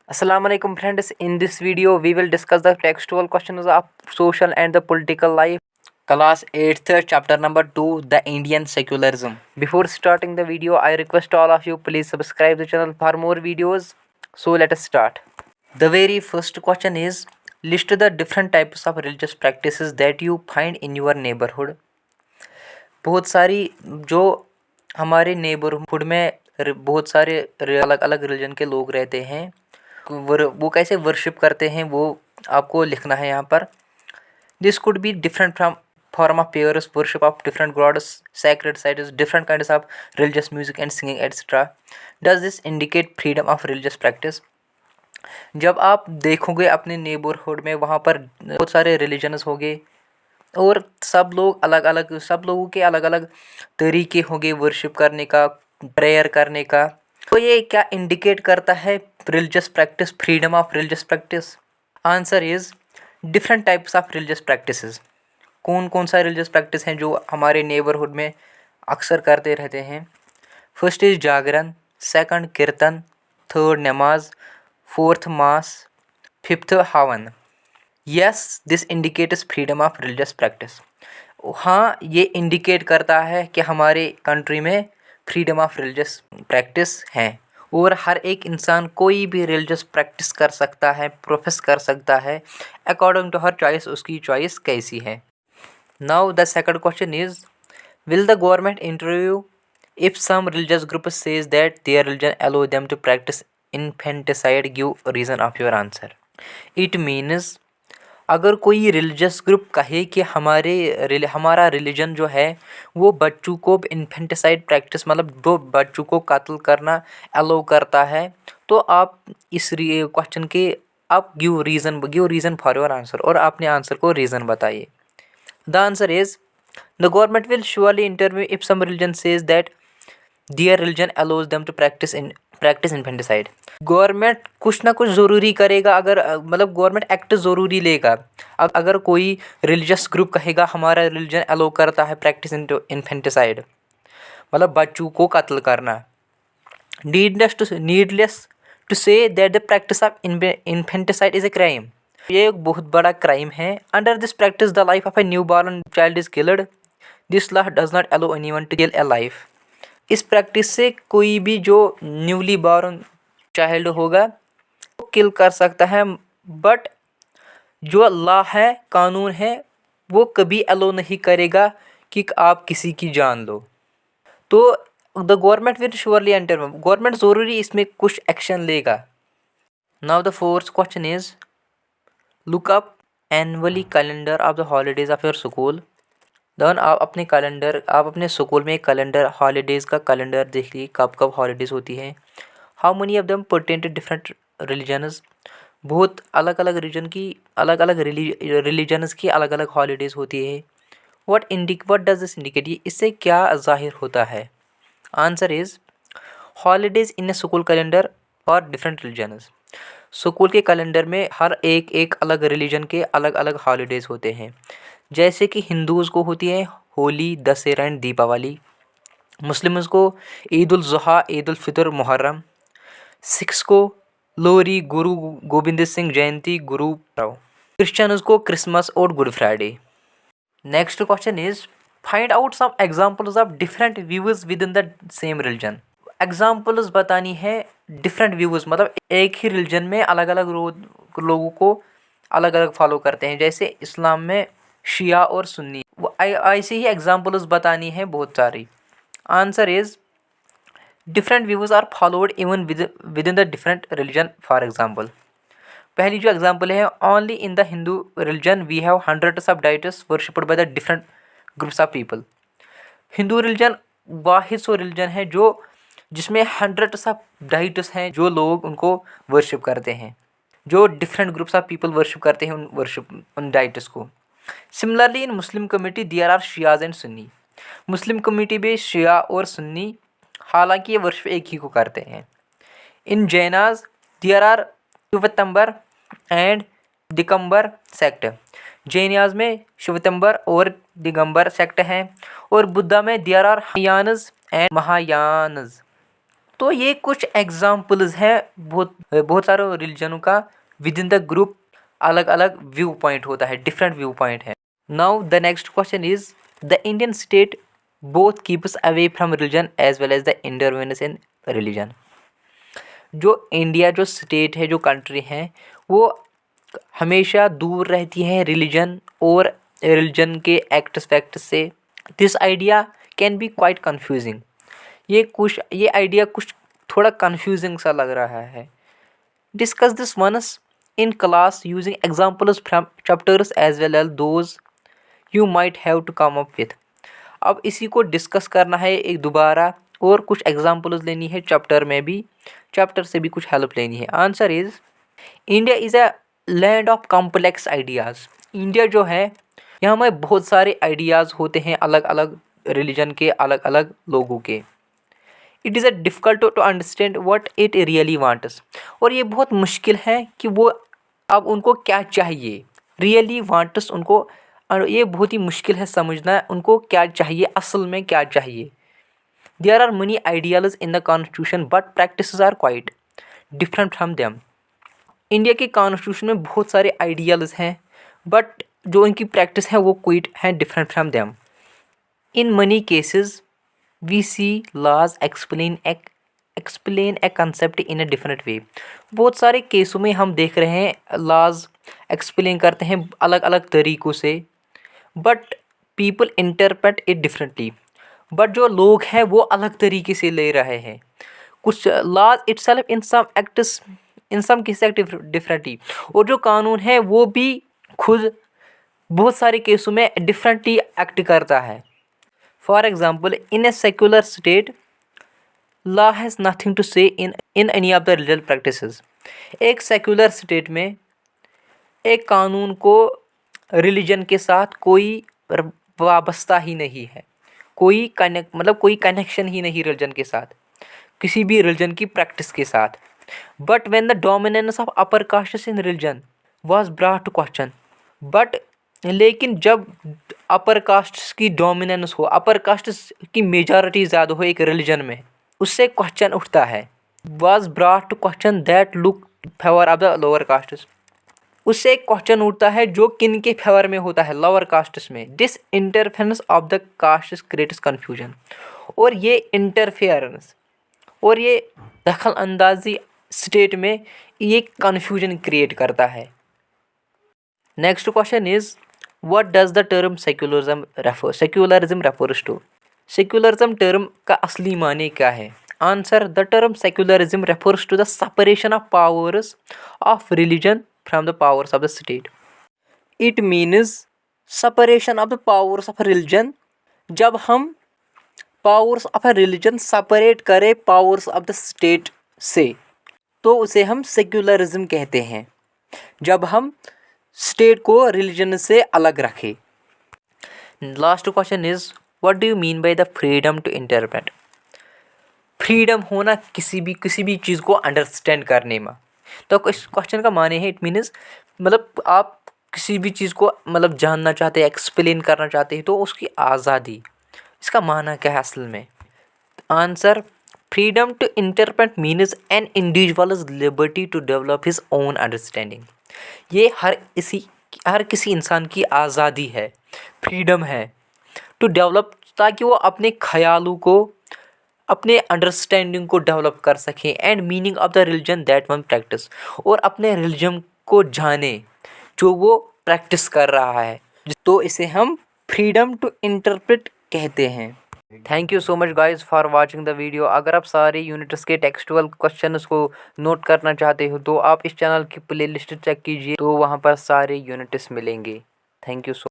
Assalamu alaikum friends. In this video we will discuss the textual questions of social and the political life. Class 8th chapter number 2, the Indian secularism. Before starting the video, I request all of you please subscribe the channel for more videos. So let us start. The very first question is, list the different types of religious practices that you find in your neighborhood. बहुत सारी जो हमारे neighbourhood में बहुत सारे अलग अलग religion के लोग रहते हैं, वो कैसे वर्शिप करते हैं वो आपको लिखना है यहाँ पर. This could be different from form of prayers, worship of different gods, sacred sites, different kinds of religious music and singing, etc. Does this indicate freedom of religious practice? जब आप देखोगे अपने नेबरहुड में, वहाँ पर बहुत सारे रिलीजन्स होंगे और सब लोगों के अलग अलग तरीके होंगे वर्शिप करने का, प्रेयर करने का. तो ये क्या इंडिकेट करता है? Religious practice, freedom of religious practice. Answer is different types of religious practices. कौन कौन सा रिलीजियस प्रैक्टिस हैं जो हमारे नेबरहुड में अक्सर करते रहते हैं? फर्स्ट इज जागरण, सेकंड कीर्तन, थर्ड नमाज, फोर्थ मास, फिफ्थ हवन. Yes, this indicates freedom of religious practice. हाँ, ये इंडिकेट करता है कि हमारे कंट्री में फ्रीडम ऑफ रिलीजियस प्रैक्टिस है और हर एक इंसान कोई भी रिलीजियस प्रैक्टिस कर सकता है, प्रोफेस कर सकता है अकॉर्डिंग टू हर चॉइस. उसकी चॉइस कैसी है? Now the second question is, will the government interview if some religious group says that their religion allow them to practise infanticide? Give reason of your answer. It means, अगर कोई religious group कहे कि हमारा religion जो है वो बच्चों को इन्फेंटिसाइड प्रैक्टिस, मतलब वो बच्चों को कत्ल करना अलो करता है, तो आप इस क्वेश्चन के आप give reason for your answer, और अपने आंसर को रीज़न बताइए. The answer is, the government will surely interview if some religion says that their religion allows them to practise infanticide. Government कुछ ना कुछ ज़रूरी करेगा, अगर मतलब गवर्नमेंट एक्ट ज़रूरी लेगा. अगर कोई रिलीजियस ग्रुप कहेगा हमारा रिलीजन अलो करता है प्रैक्टिस इन्फेंटिसाइड, मतलब बच्चों को कत्ल करना. Needless to say that the practice of infanticide is a crime. ये एक बहुत बड़ा क्राइम है. Under this practice the life of a newborn child is killed. This law does not allow anyone to kill a life. इस practice से कोई भी जो न्यूली बॉर्न चाइल्ड होगा वो किल कर सकता है, बट जो लॉ है, कानून है, वो कभी अलो नहीं करेगा कि आप किसी की जान लो. तो the government will surely enter, government ज़रूरी इसमें कुछ एक्शन लेगा. Now the fourth question is, look up annually calendar of the holidays of your school. Then आप अपने स्कूल में कैलेंडर, हॉलीडेज़ का कैलेंडर देखिए, कब कब हॉलीडेज़ होती है. How many of them pertain to different religions. बहुत अलग अलग रिलीजन्स की अलग अलग हॉलीडेज़ होती है. What does this indicate? ये इससे क्या ज़ाहिर होता है? Answer is, holidays in A school calendar for different religions. School के कैलेंडर में हर एक अलग रिलीजन के अलग अलग हॉलीडेज़ होते हैं. जैसे कि हिंदूज़ को होती है होली, दशहरा एंड दीपावली. मुस्लिम्स को ईद उल ज़ुहा, ईद उल फितर, मुहर्रम. सिख्स को लोहरी, गुरु गोबिंद सिंह जयंती, गुरु राव. क्रिश्चियंस को क्रिसमस और good Friday. Next question is, find out some examples of different views within the same religion. Examples बतानी है डिफरेंट व्यूज, मतलब एक ही रिलीजन में अलग अलग लोगों को अलग अलग फॉलो करते हैं. जैसे इस्लाम में शिया और सुन्नी, ऐसे ही एग्जांपल्स बतानी है बहुत सारी. Answer is, different views are followed even within the different religion. For example, पहली जो एग्जाम्पल है, only in the Hindu religion we have hundreds of deities worshipped by the different groups of people. Hindu religion वाहिद सो religion है जिसमें hundreds of डाइटस हैं, जो लोग उनको वर्शिप करते हैं, जो different groups of people worship करते हैं उन डाइटस को. Similarly in Muslim community there are Shias and Sunni. Muslim community में शिया और सुन्नी, हालांकि ये वर्शिप एक ही को करते हैं. In Jainas there are Shvetambar and Digambar sect. Jainas में शिवतंबर और दिगंबर सेक्ट हैं. और बुद्धा में there are Mahayanas and Mahayanas. तो ये कुछ एग्जाम्पल्स हैं बहुत बहुत सारे रिलीजनों का। विद इन द ग्रुप अलग अलग व्यू पॉइंट होता है, डिफरेंट व्यू पॉइंट है। Now the next question is the Indian state both keeps away from religion as well as the intervenes in religion. जो इंडिया जो स्टेट है, जो country है, वो हमेशा दूर रहती है रिलीजन और रिलीजन के एक्ट्स फैक्ट्स से। This idea can be quite confusing. ये आइडिया कुछ थोड़ा कन्फ्यूजिंग सा लग रहा है। Discuss this once in class using examples from chapters as well as those you might have to come up with. अब इसी को डिस्कस करना है एक दोबारा, और कुछ एग्जाम्पल्स लेनी है चैप्टर में भी, चैप्टर से भी कुछ हेल्प लेनी है। Answer is India is a land of complex ideas. India जो है, यहाँ में बहुत सारे आइडियाज़ होते हैं अलग अलग रिलीजन के, अलग अलग लोगों के। It is a difficult to understand what it really wants. और ये बहुत मुश्किल है कि वो अब उनको क्या चाहिए, रियली वांट्स उनको, और ये बहुत ही मुश्किल है समझना उनको क्या चाहिए, असल में क्या चाहिए। There are many ideas in the constitution but practices are quite different from them. India के कॉन्स्टिट्यूशन में बहुत सारे आइडियाज़ हैं, बट जो इनकी प्रैक्टिस है वो क्वाइट हैं different from them. In many cases we see laws explain a concept in a different way. बहुत सारे केसों में हम देख रहे हैं लॉज एक्सप्लेन करते हैं अलग अलग तरीक़ों से, but people interpret it differently. But जो लोग हैं वो अलग तरीके से ले रहे हैं। कुछ laws itself in some acts in some cases differently, और जो कानून है वो भी खुद बहुत सारे केसों में डिफरेंटली एक्ट करता है। For example, in a secular state law has nothing to say in any of the religious practices. एक सेक्युलर स्टेट में एक कानून को रिलीजन के साथ कोई वाबस्ता ही नहीं है, कोई कनेक्शन ही नहीं रिलीजन के साथ, किसी भी रिलीजन की प्रैक्टिस के साथ। But when the dominance of upper caste in religion was brought to question, but लेकिन जब अपर कास्ट की डोमिनेंस हो, अपर कास्ट की मेजॉरिटी ज़्यादा हो एक रिलीजन में, उससे क्वेश्चन उठता है। Was brought to question that look favour of the lower castes. उससे एक क्वेश्चन उठता है जो किन के फेवर में होता है, लोअर कास्ट्स में। This interference of the castes creates confusion. और ये इंटरफेरेंस और ये दखल अंदाजी स्टेट में ये कन्फ्यूजन क्रिएट करता है। Next question is what does the term secularism refers to. Secularism term का असली माने क्या है? Answer, the term secularism refers to the separation of powers of religion from the powers of the state. It means separation of the powers of religion. जब हम powers of a religion separate करें powers of the state से, तो उसे हम secularism कहते हैं। जब हम स्टेट को रिलीजन से अलग रखें। Last question is what do you mean by the freedom to interpret. Freedom होना किसी भी चीज़ को अंडरस्टैंड करने में। तो इस क्वेश्चन का माने है, इट मीन्स आप किसी भी चीज़ को जानना चाहते हैं, एक्सप्लेन करना चाहते हैं, तो उसकी आज़ादी। इसका माना क्या है असल में? Answer, freedom to interpret means an individual's liberty to develop his own understanding. ये हर किसी इंसान की आज़ादी है, फ्रीडम है टू डेवलप, ताकि वो अपने ख्यालों को, अपने अंडरस्टैंडिंग को डेवलप कर सकें। And meaning of the religion that one practice, और अपने रिलीजन को जाने जो वो प्रैक्टिस कर रहा है। तो इसे हम फ्रीडम टू इंटरप्रेट कहते हैं। Thank you so much guys for watching the video. अगर आप सारे यूनिट्स के टेक्सचुअल क्वेश्चंस को नोट करना चाहते हो तो आप इस चैनल की प्लेलिस्ट चेक कीजिए, तो वहाँ पर सारे यूनिट्स मिलेंगे। Thank you so